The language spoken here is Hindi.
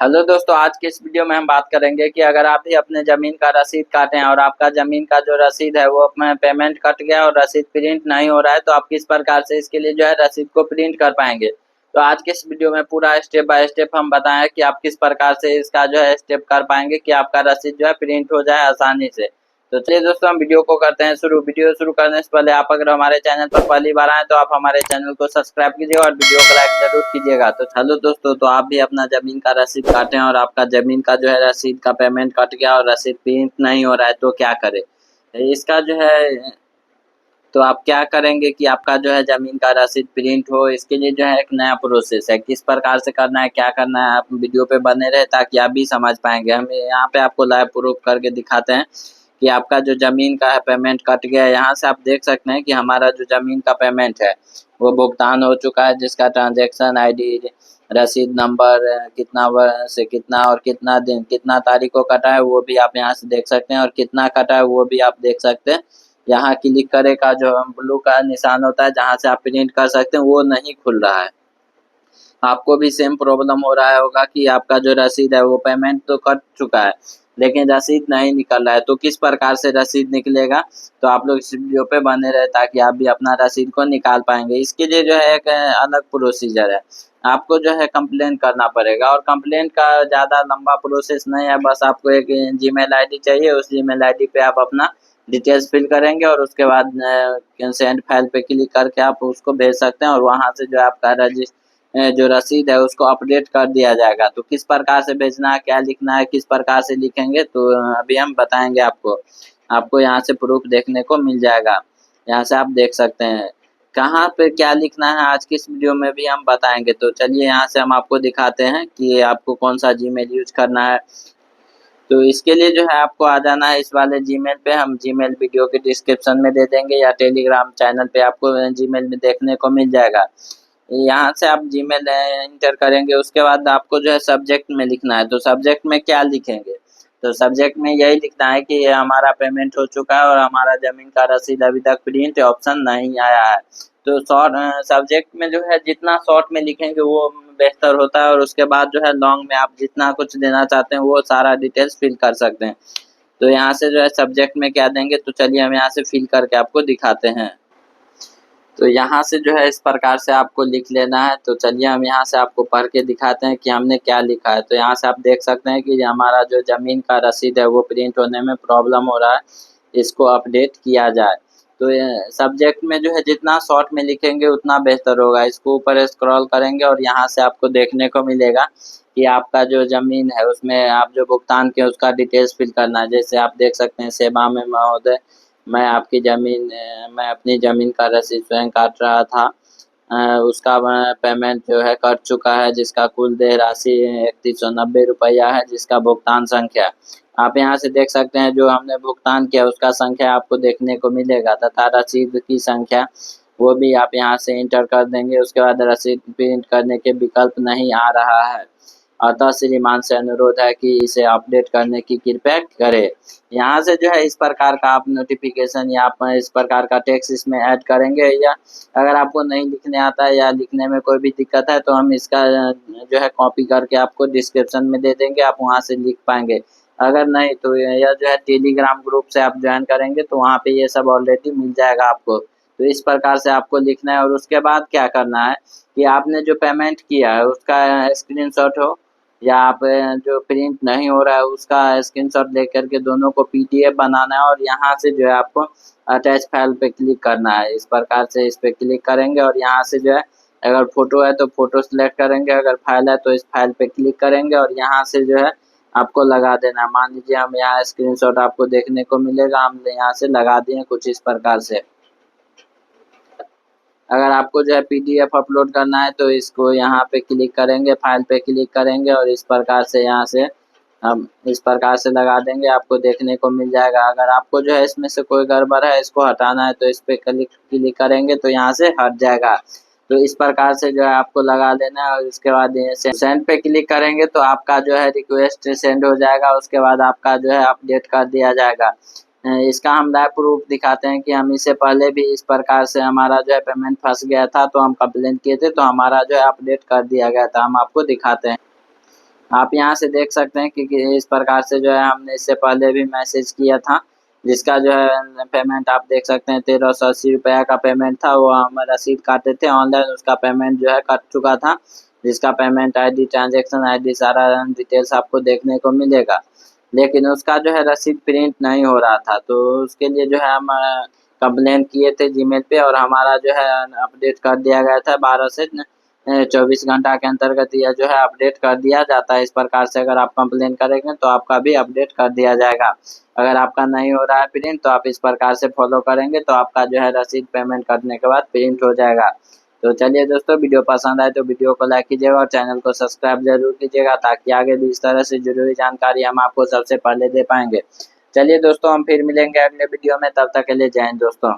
हेलो दोस्तों, आज के इस वीडियो में हम बात करेंगे कि अगर आप भी अपने ज़मीन का रसीद काटें और आपका ज़मीन का जो रसीद है वो अपना पेमेंट कट गया और रसीद प्रिंट नहीं हो रहा है, तो आप किस प्रकार से इसके लिए जो है रसीद को प्रिंट कर पाएंगे। तो आज के इस वीडियो में पूरा स्टेप बाय स्टेप हम बताएं कि आप किस प्रकार से इसका जो है स्टेप कर पाएंगे कि आपका रसीद जो है प्रिंट हो जाए आसानी से। तो चलिए दोस्तों, हम वीडियो को करते हैं शुरू। वीडियो शुरू करने से पहले आप अगर हमारे चैनल पर पहली बार आए तो आप हमारे चैनल को सब्सक्राइब कीजिएगा और वीडियो को लाइक जरूर कीजिएगा। तो हेलो दोस्तों, तो आप भी अपना जमीन का रसीद काटें और आपका जमीन का जो है रसीद का पेमेंट कट गया और रसीद प्रिंट नहीं हो रहा है तो क्या करें। इसका जो है तो आप क्या करेंगे कि आपका जो है ज़मीन का रसीद प्रिंट हो, इसके लिए जो है एक नया प्रोसेस है। किस प्रकार से करना है, क्या करना है, आप वीडियो पे बने रहे ताकि आप भी समझ पाएँगे। हम यहाँ पे आपको लाइव प्रूफ करके दिखाते हैं कि आपका जो ज़मीन का है पेमेंट कट गया है। यहाँ से आप देख सकते हैं कि हमारा जो ज़मीन का पेमेंट है वो भुगतान हो चुका है, जिसका ट्रांज़ैक्शन आईडी, रसीद नंबर, कितना से कितना और कितना दिन, कितना तारीख को कटा है वो भी आप यहाँ से देख सकते हैं और कितना कटा है वो भी आप देख सकते हैं। यहाँ क्लिक करे का जो ब्लू का निशान होता है जहाँ से आप प्रिंट कर सकते हैं वो नहीं खुल रहा है। आपको भी सेम प्रॉब्लम हो रहा होगा कि आपका जो रसीद है वो पेमेंट तो कट चुका है लेकिन रसीद नहीं निकल रहा है। तो किस प्रकार से रसीद निकलेगा, तो आप लोग इस वीडियो पे बने रहे ताकि आप भी अपना रसीद को निकाल पाएंगे। इसके लिए जो है एक अलग प्रोसीजर है, आपको जो है कंप्लेन करना पड़ेगा और कंप्लेन का ज़्यादा लंबा प्रोसेस नहीं है। बस आपको एक जीमेल आईडी चाहिए, उस जीमेल आईडी पे आप अपना डिटेल्स फिल करेंगे और उसके बाद सेंड फाइल पे क्लिक करके आप उसको भेज सकते हैं और वहाँ से जो आपका जो रसीद है उसको अपडेट कर दिया जाएगा। तो किस प्रकार से भेजना है, क्या लिखना है, किस प्रकार से लिखेंगे, तो अभी हम बताएंगे आपको। आपको यहाँ से प्रूफ देखने को मिल जाएगा, यहाँ से आप देख सकते हैं कहाँ पे क्या लिखना है। आज की इस वीडियो में भी हम बताएंगे। तो चलिए यहाँ से हम आपको दिखाते हैं कि आपको कौन सा जीमेल यूज करना है। तो इसके लिए जो है आपको आ जाना है इस वाले जीमेल पे। हम जीमेल वीडियो के डिस्क्रिप्शन में दे देंगे या टेलीग्राम चैनल पे आपको जीमेल में देखने को मिल जाएगा। यहाँ से आप जीमेल इंटर करेंगे, उसके बाद आपको जो है सब्जेक्ट में लिखना है। तो सब्जेक्ट में क्या लिखेंगे, तो सब्जेक्ट में यही लिखना है कि हमारा पेमेंट हो चुका है और हमारा ज़मीन का रसीद अभी तक प्रिंट ऑप्शन नहीं आया है। तो शॉर्ट सब्जेक्ट में जो है जितना शॉर्ट में लिखेंगे वो बेहतर होता है और उसके बाद जो है लॉन्ग में आप जितना कुछ देना चाहते हैं वो सारा डिटेल्स फिल कर सकते हैं। तो यहाँ से जो है सब्जेक्ट में क्या देंगे, तो चलिए हम यहाँ से फिल करके आपको दिखाते हैं। तो यहाँ से जो है इस प्रकार से आपको लिख लेना है। तो चलिए हम यहाँ से आपको पढ़ के दिखाते हैं कि हमने क्या लिखा है। तो यहाँ से आप देख सकते हैं कि हमारा जो ज़मीन का रसीद है वो प्रिंट होने में प्रॉब्लम हो रहा है, इसको अपडेट किया जाए। तो सब्जेक्ट में जो है जितना शॉर्ट में लिखेंगे उतना बेहतर होगा। इसको ऊपर स्क्रॉल करेंगे और यहाँ से आपको देखने को मिलेगा कि आपका जो ज़मीन है उसमें आप जो भुगतान किए उसका डिटेल्स फिल करना है। जैसे आप देख सकते हैं, सेवा में महोदय, मैं आपकी ज़मीन मैं अपनी ज़मीन का रसीद स्वयं काट रहा था, उसका पेमेंट जो है कट चुका है, जिसका कुल देय राशि 3190 रुपया है, जिसका भुगतान संख्या आप यहाँ से देख सकते हैं जो हमने भुगतान किया उसका संख्या आपको देखने को मिलेगा तथा रसीद की संख्या वो भी आप यहाँ से इंटर कर देंगे। उसके बाद रसीद प्रिंट करने के विकल्प नहीं आ रहा है, अतः श्रीमान से अनुरोध है कि इसे अपडेट करने की कृपया करें। यहाँ से जो है इस प्रकार का आप नोटिफिकेशन या आप इस प्रकार का टेक्स्ट इसमें ऐड करेंगे, या अगर आपको नहीं लिखने आता है या लिखने में कोई भी दिक्कत है तो हम इसका जो है कॉपी करके आपको डिस्क्रिप्शन में दे देंगे, आप वहाँ से लिख पाएंगे। अगर नहीं तो यह जो है टेलीग्राम ग्रुप से आप ज्वाइन करेंगे तो वहाँ पे ये सब ऑलरेडी मिल जाएगा आपको। तो इस प्रकार से आपको लिखना है और उसके बाद क्या करना है कि आपने जो पेमेंट किया है उसका स्क्रीनशॉट हो या आप जो प्रिंट नहीं हो रहा है उसका स्क्रीनशॉट लेकर के दोनों को पीडीएफ बनाना है और यहाँ से जो है आपको अटैच फाइल पे क्लिक करना है। इस प्रकार से इस पे क्लिक करेंगे और यहाँ से जो है अगर फ़ोटो है तो फ़ोटो सेलेक्ट करेंगे, अगर फाइल है तो इस फाइल पे क्लिक करेंगे और यहाँ से जो है आपको लगा देना है। मान लीजिए हम यहाँ स्क्रीनशॉट आपको देखने को मिलेगा, हम यहाँ से लगा दिए कुछ इस प्रकार से। अगर आपको जो है पीडीएफ अपलोड करना है तो इसको यहाँ पे क्लिक करेंगे, फाइल पे क्लिक करेंगे और इस प्रकार से यहाँ से हम इस प्रकार से लगा देंगे, आपको देखने को मिल जाएगा। अगर आपको जो है इसमें से कोई गड़बड़ है, इसको हटाना है तो इस पे क्लिक करेंगे तो यहाँ से हट जाएगा। तो इस प्रकार से जो है आपको लगा देना है और उसके बाद सेंड पे क्लिक करेंगे तो आपका जो है रिक्वेस्ट सेंड हो जाएगा। उसके बाद आपका जो है अपडेट कर दिया जाएगा। इसका हम लाइव प्रूफ दिखाते हैं कि हम इससे पहले भी इस प्रकार से हमारा जो है पेमेंट फंस गया था तो हम कंप्लेंट किए थे तो हमारा जो है अपडेट कर दिया गया था। हम आपको दिखाते हैं। आप यहाँ से देख सकते हैं कि इस प्रकार से जो है हमने इससे पहले भी मैसेज किया था, जिसका जो है पेमेंट आप देख सकते हैं 1380 रुपया का पेमेंट था, वो हम रसीद काटे थे ऑनलाइन, उसका पेमेंट जो है कट चुका था, जिसका पेमेंट आईडी, ट्रांजैक्शन आईडी, सारा डिटेल्स आपको देखने को मिलेगा। लेकिन उसका जो है रसीद प्रिंट नहीं हो रहा था, तो उसके लिए जो है हम कंप्लेन किए थे जीमेल पे, और हमारा जो है अपडेट कर दिया गया था 12 से 24 घंटा के अंतर्गत यह जो है अपडेट कर दिया जाता है। इस प्रकार से अगर आप कंप्लेन करेंगे तो आपका भी अपडेट कर दिया जाएगा। अगर आपका नहीं हो रहा है प्रिंट तो आप इस प्रकार से फॉलो करेंगे तो आपका जो है रसीद पेमेंट करने के बाद प्रिंट हो जाएगा। तो चलिए दोस्तों, वीडियो पसंद आए तो वीडियो को लाइक कीजिएगा और चैनल को सब्सक्राइब जरूर कीजिएगा, ताकि आगे भी इस तरह से जरूरी जानकारी हम आपको सबसे पहले दे पाएंगे। चलिए दोस्तों, हम फिर मिलेंगे अगले वीडियो में, तब तक के लिए जय हिंद दोस्तों।